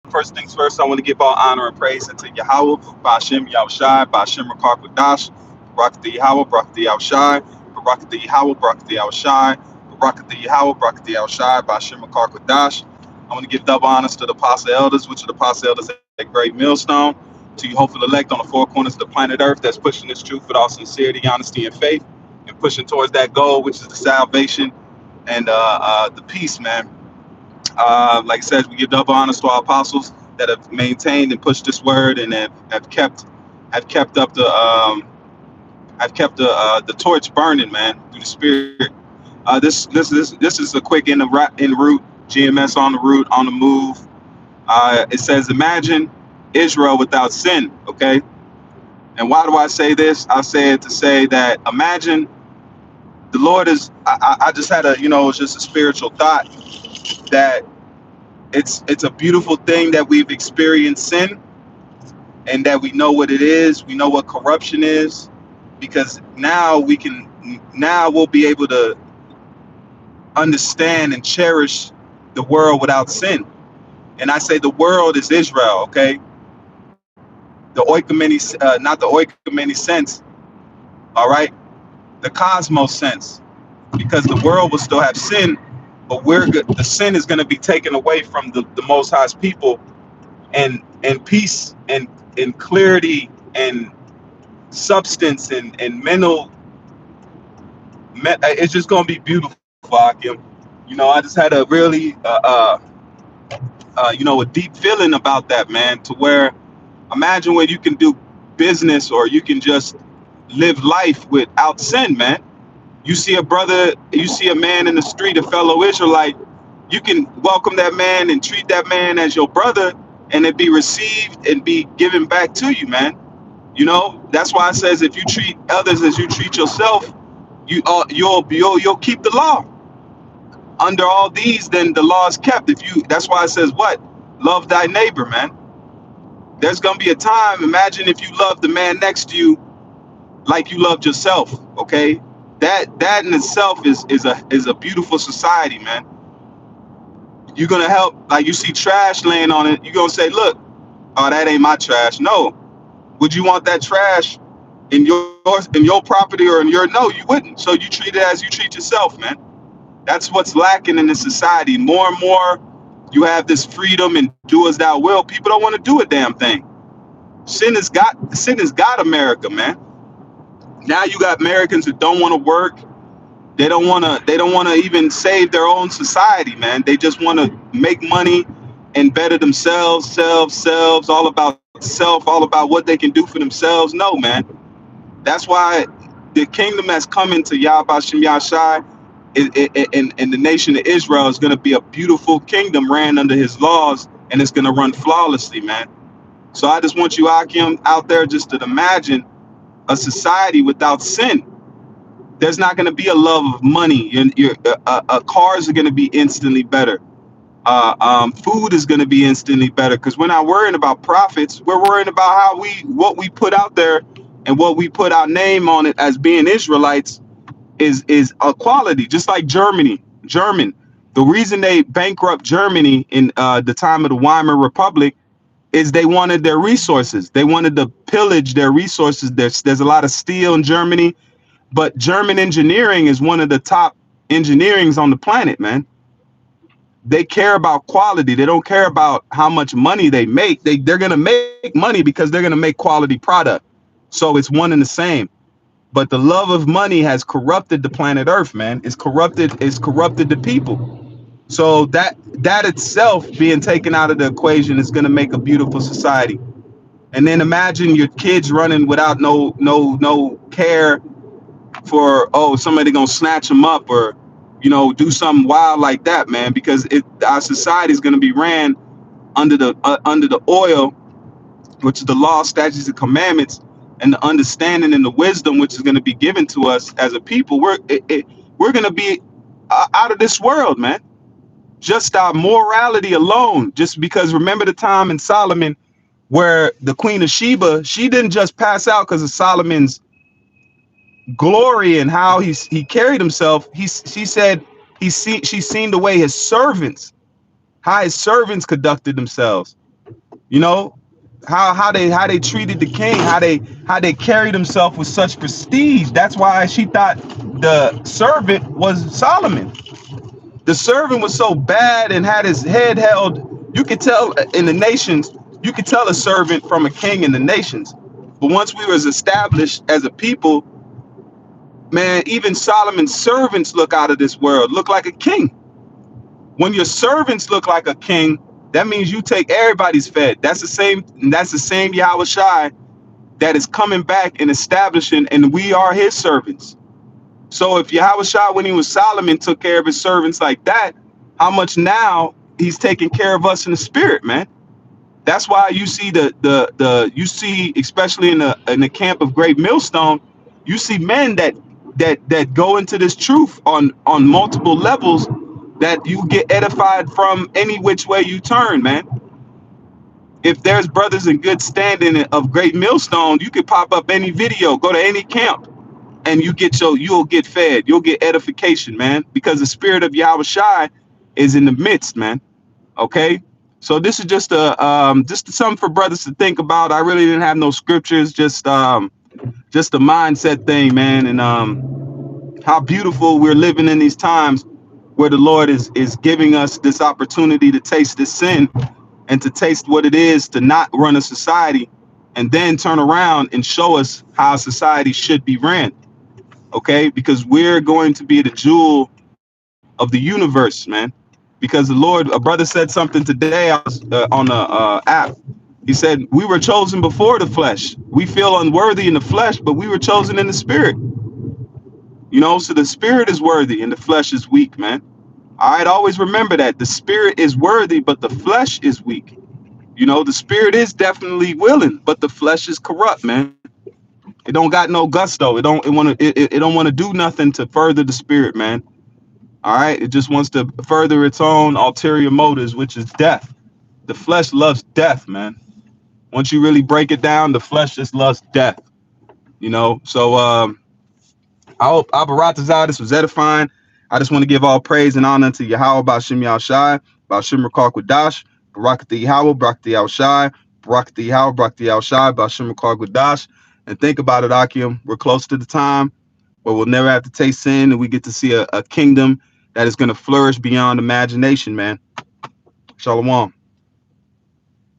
First things first, I want to give all honor and praise unto Yahweh, Bashem Yahushai, Bashem Rakar Kwadash, Barakatha Yahweh, Barakatha Yahushai, Barakatha Yahweh, Barakatha Yahushai, Barakatha Yahweh, Barakatha Yahushai, Bashem Rakar Kwadash. I want to give double honors to the apostle elders, which are the apostle elders at Great Millstone, to you hopeful elect on the four corners of the planet Earth that's pushing this truth with all sincerity, honesty, and faith, and pushing towards that goal, which is the salvation and the peace, man. Like I said, we give double honors to our apostles that have maintained and pushed this word and have kept up the torch burning, man, through the spirit. This is a quick en route GMS on the route on the move. It says, imagine Israel without sin. Okay, and why do I say this? I say it to say that imagine the Lord is. I just had it's just a spiritual thought that it's a beautiful thing that we've experienced sin and that we know what it is. We know what corruption is, because now we'll be able to understand and cherish the world without sin. And I say the world is Israel, okay? The oikomany, not the oikomany sense, all right? The cosmos sense, because the world will still have sin, but the sin is going to be taken away from the Most High's people, and peace and clarity and substance and mental. It's just going to be beautiful, Akim. I just had a really a deep feeling about that, man. To where imagine when you can do business or you can just live life without sin, man. You see a man in the street, a fellow Israelite, you can welcome that man and treat that man as your brother, and it be received and be given back to you, man. That's why it says if you treat others as you treat yourself, you'll keep the law. Under all these, then the law is kept. That's why it says what? Love thy neighbor, man. There's gonna be a time. Imagine if you love the man next to you like you loved yourself. Okay, that in itself is a beautiful society, man. You're gonna help. Like you see trash laying on it, you're gonna say, "Look, oh, that ain't my trash." No, would you want that trash in your property or in your? No, you wouldn't. So you treat it as you treat yourself, man. That's what's lacking in this society. More and more, you have this freedom and do as thou will. People don't want to do a damn thing. Sin has got America, man. Now you got Americans that don't want to work. They don't want to even save their own society, man. They just want to make money and better themselves, selves, all about self, all about what they can do for themselves. No, man. That's why the kingdom that's coming to Yahweh Shem Yahshai in the nation of Israel is going to be a beautiful kingdom ran under his laws, and it's going to run flawlessly, man. So I just want you, Akim, out there just to imagine a society without sin. There's not going to be a love of money. Cars are going to be instantly better. Food is going to be instantly better, because we're not worrying about profits. We're worrying about what we put out there, and what we put our name on it as being Israelites is equality. Just like German. The reason they bankrupt Germany in the time of the Weimar Republic is they wanted their resources. They wanted to pillage their resources. There's a lot of steel in Germany, but German engineering is one of the top engineerings on the planet, man. They care about quality. They don't care about how much money they make. They're gonna make money because they're gonna make quality product. So it's one and the same. But the love of money has corrupted the planet Earth, man. It's corrupted the people. So that itself being taken out of the equation is gonna make a beautiful society. And then imagine your kids running without no care for, oh, somebody gonna snatch them up or do something wild like that, man. Because our society is gonna be ran under the oil, which is the law, statutes, and commandments, and the understanding and the wisdom which is going to be given to us as a people. We're going to be out of this world, man. Just our morality alone. Just because, remember the time in Solomon where the Queen of Sheba, she didn't just pass out because of Solomon's glory and how he carried himself. She said she's seen the way how his servants conducted themselves. You know, how they treated the king, how they carried himself with such prestige. That's why she thought the servant was Solomon. The servant was so bad and had his head held. You could tell in the nations, you could tell a servant from a king in the nations. But once we was established as a people, man, even Solomon's servants look out of this world, look like a king. When your servants look like a king, that means you take everybody's fed. That's the same Yahweh Shai that is coming back and establishing, and we are his servants. So if Yahweh Shai, when he was Solomon, took care of his servants like that, how much now he's taking care of us in the spirit, man? That's why you see you see, especially in the camp of Great Millstone, you see men that go into this truth on multiple levels, that you get edified from any which way you turn, man. If there's brothers in good standing of Great Millstone, you could pop up any video, go to any camp, and you'll get fed, you'll get edification, man, because the spirit of Yahweh Shai is in the midst, man. Okay, so this is just something for brothers to think about. I really didn't have no scriptures, just a mindset thing, man. And how beautiful we're living in these times where the Lord is giving us this opportunity to taste this sin and to taste what it is to not run a society, and then turn around and show us how society should be ran. Okay, because we're going to be the jewel of the universe, man. Because the Lord, a brother said something today. I was on the app. He said, we were chosen before the flesh. We feel unworthy in the flesh, but we were chosen in the spirit. You know, so the spirit is worthy and the flesh is weak, man. All right, always remember that. The spirit is worthy, but the flesh is weak. You know, the spirit is definitely willing, but the flesh is corrupt, man. It don't got no gusto. It don't want to do nothing to further the spirit, man. All right, it just wants to further its own ulterior motives, which is death. The flesh loves death, man. Once you really break it down, the flesh just loves death. You know, so I hope Abaratazah, this was edifying. I just want to give all praise and honor to Yahweh Bashim Yahushai, Bashim Rakar Quadash, Barakati Yahweh, Barakati Yahushai, Barakati Yahweh, Barakati Yahushai, Bashim Rakar Quadash. And think about it, Akim. We're close to the time where we'll never have to taste sin, and we get to see a kingdom that is going to flourish beyond imagination, man. Shalom.